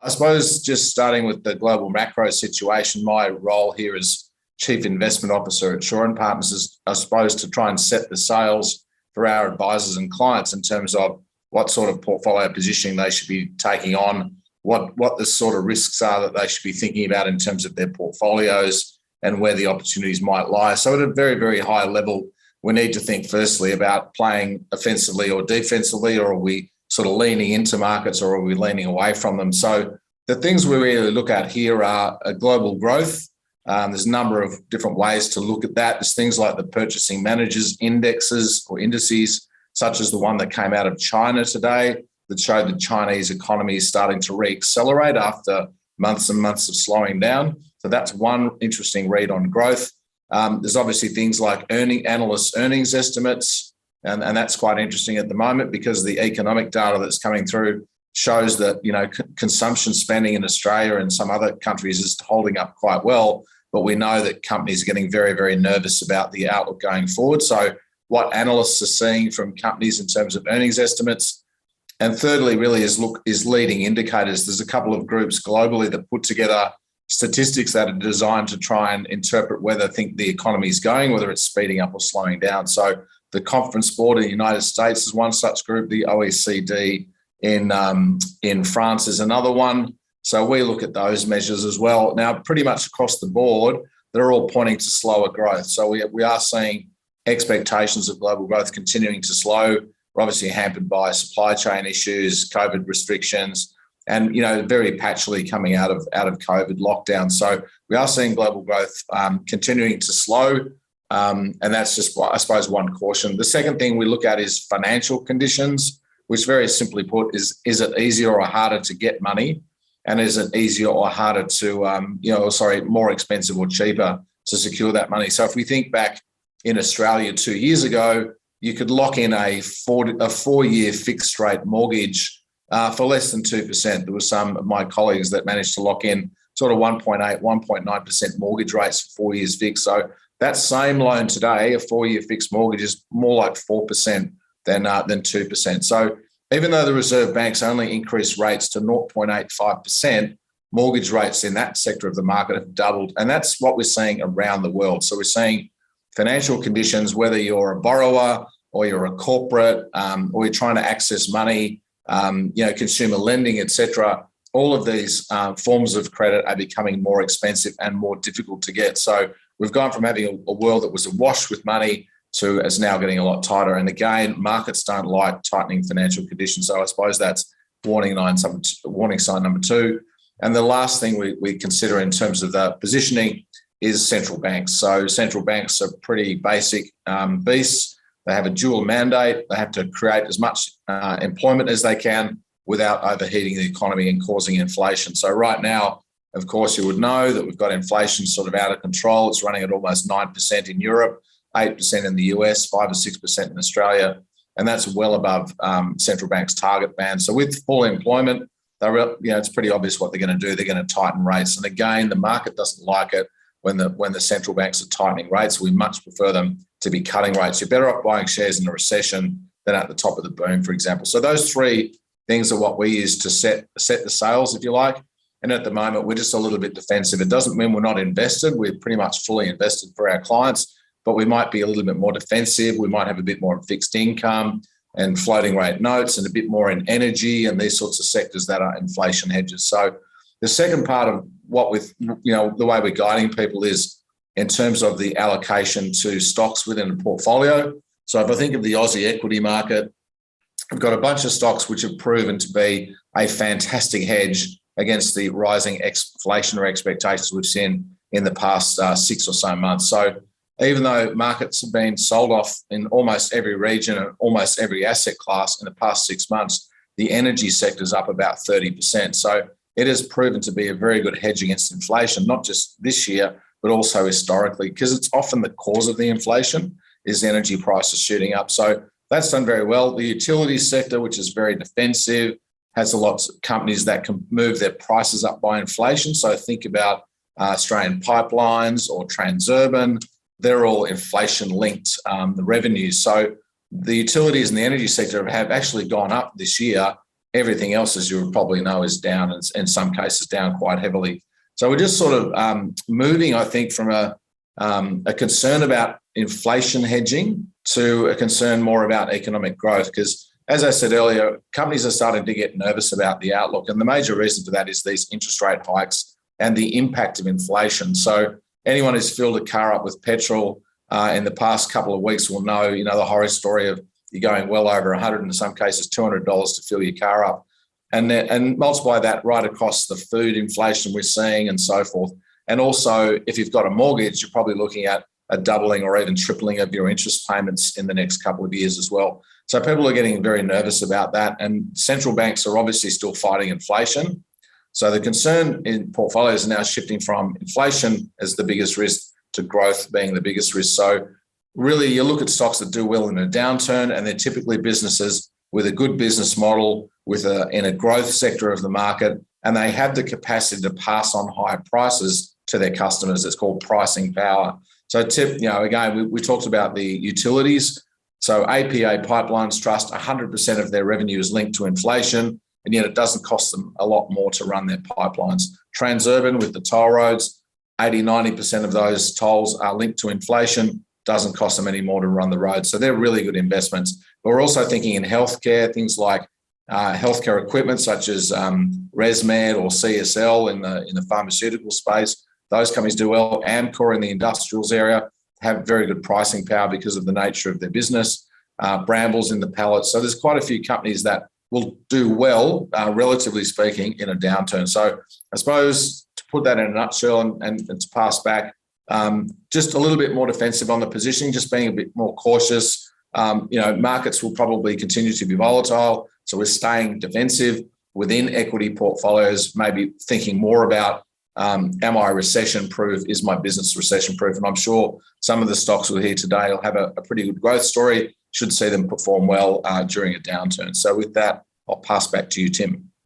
I suppose just starting with the global macro situation, my role here as Chief Investment Officer at Shaw and Partners is, I suppose, to try and set the sails for our advisors and clients in terms of what sort of portfolio positioning they should be taking on, what the sort of risks are that they should be thinking about in terms of their portfolios and where the opportunities might lie. So at a very, very high level, we need to think firstly about playing offensively or defensively, or are we sort of leaning into markets or are we leaning away from them? So the things we really look at here are global growth. There's a number of different ways to look at that. There's things like the purchasing managers indexes or indices, such as the one that came out of China today that showed the Chinese economy is starting to reaccelerate after months and months of slowing down. So that's one interesting read on growth. There's obviously things like analyst earnings estimates, and that's quite interesting at the moment because the economic data that's coming through shows that, consumption spending in Australia and some other countries is holding up quite well, but we know that companies are getting very, very nervous about the outlook going forward. So what analysts are seeing from companies in terms of earnings estimates. And thirdly, really is leading indicators. There's a couple of groups globally that put together statistics that are designed to try and interpret whether the economy is going, whether it's speeding up or slowing down. So the Conference Board in the United States is one such group. The OECD in France is another one. So we look at those measures as well. Now, pretty much across the board, they're all pointing to slower growth. So we are seeing expectations of global growth continuing to slow. We're obviously hampered by supply chain issues, COVID restrictions, and very patchily coming out of COVID lockdown. So we are seeing global growth continuing to slow, and that's just, I suppose, one caution. The second thing we look at is financial conditions, which very simply put is it easier or harder to get money, and is it easier or harder to more expensive or cheaper to secure that money? So if we think back in Australia 2 years ago, you could lock in a 4-year fixed rate mortgage for less than 2%. There were some of my colleagues that managed to lock in sort of 1.8, 1.9% mortgage rates for 4 years fixed. So that same loan today, a 4-year fixed mortgage, is more like 4% than 2%. So even though the Reserve Bank's only increased rates to 0.85%, mortgage rates in that sector of the market have doubled. And that's what we're seeing around the world. So we're seeing financial conditions, whether you're a borrower or you're a corporate or you're trying to access money, consumer lending, etc. All of these forms of credit are becoming more expensive and more difficult to get. So we've gone from having a world that was awash with money to it's now getting a lot tighter. And again, markets don't like tightening financial conditions. So I suppose that's warning sign number 2. And the last thing we consider in terms of the positioning is central banks. So central banks are pretty basic beasts. They have a dual mandate. They have to create as much employment as they can without overheating the economy and causing inflation. So right now, of course, you would know that we've got inflation sort of out of control. It's running at almost 9% in Europe, 8% in the US, 5 or 6% in Australia, and that's well above central bank's target band. So with full employment, it's pretty obvious what they're going to do. They're going to tighten rates. And again, the market doesn't like it when the central banks are tightening rates. We much prefer them to be cutting rates. You're better off buying shares in a recession than at the top of the boom, for example. So those 3 things are what we use to set the sails, if you like. And at the moment, we're just a little bit defensive. It doesn't mean we're not invested. We're pretty much fully invested for our clients, but we might be a little bit more defensive. We might have a bit more in fixed income and floating rate notes and a bit more in energy and these sorts of sectors that are inflation hedges. So the second part of the way we're guiding people is in terms of the allocation to stocks within a portfolio. So if I think of the Aussie equity market, I've got a bunch of stocks which have proven to be a fantastic hedge against the rising inflationary expectations we've seen in the past 6 or so months. So even though markets have been sold off in almost every region and almost every asset class in the past 6 months, the energy sector is up about 30%. So it has proven to be a very good hedge against inflation, not just this year, but also historically, because it's often the cause of the inflation is energy prices shooting up. So that's done very well. The utilities sector, which is very defensive, has a lot of companies that can move their prices up by inflation. So think about Australian Pipelines or Transurban. They're all inflation-linked, the revenues. So the utilities and the energy sector have actually gone up this year everything else, as you would probably know, is down, and in some cases down quite heavily. So we're just sort of moving, I think, from a concern about inflation hedging to a concern more about economic growth, because, as I said earlier, companies are starting to get nervous about the outlook. And the major reason for that is these interest rate hikes and the impact of inflation. So anyone who's filled a car up with petrol in the past couple of weeks will know, the horror story of you're going well over 100, in some cases $200 to fill your car up. And multiply that right across the food inflation we're seeing and so forth. And also, if you've got a mortgage, you're probably looking at a doubling or even tripling of your interest payments in the next couple of years as well. So people are getting very nervous about that. And central banks are obviously still fighting inflation. So the concern in portfolios is now shifting from inflation as the biggest risk to growth being the biggest risk. So really, you look at stocks that do well in a downturn, and they're typically businesses with a good business model, in a growth sector of the market, and they have the capacity to pass on higher prices to their customers. It's called pricing power. So again, we talked about the utilities. So APA Pipelines Trust, 100% of their revenue is linked to inflation, and yet it doesn't cost them a lot more to run their pipelines. Transurban with the toll roads, 80-90% of those tolls are linked to inflation, doesn't cost them any more to run the road. So they're really good investments. But we're also thinking in healthcare, things like healthcare equipment such as ResMed or CSL in the pharmaceutical space. Those companies do well. Amcor in the industrials area have very good pricing power because of the nature of their business. Brambles in the pallets. So there's quite a few companies that will do well, relatively speaking, in a downturn. So I suppose to put that in a nutshell and to pass back, just a little bit more defensive on the positioning, just being a bit more cautious. Markets will probably continue to be volatile. So we're staying defensive within equity portfolios, maybe thinking more about, am I recession-proof? Is my business recession-proof? And I'm sure some of the stocks we'll hear today will have a pretty good growth story, should see them perform well during a downturn. So with that, I'll pass back to you, Tim.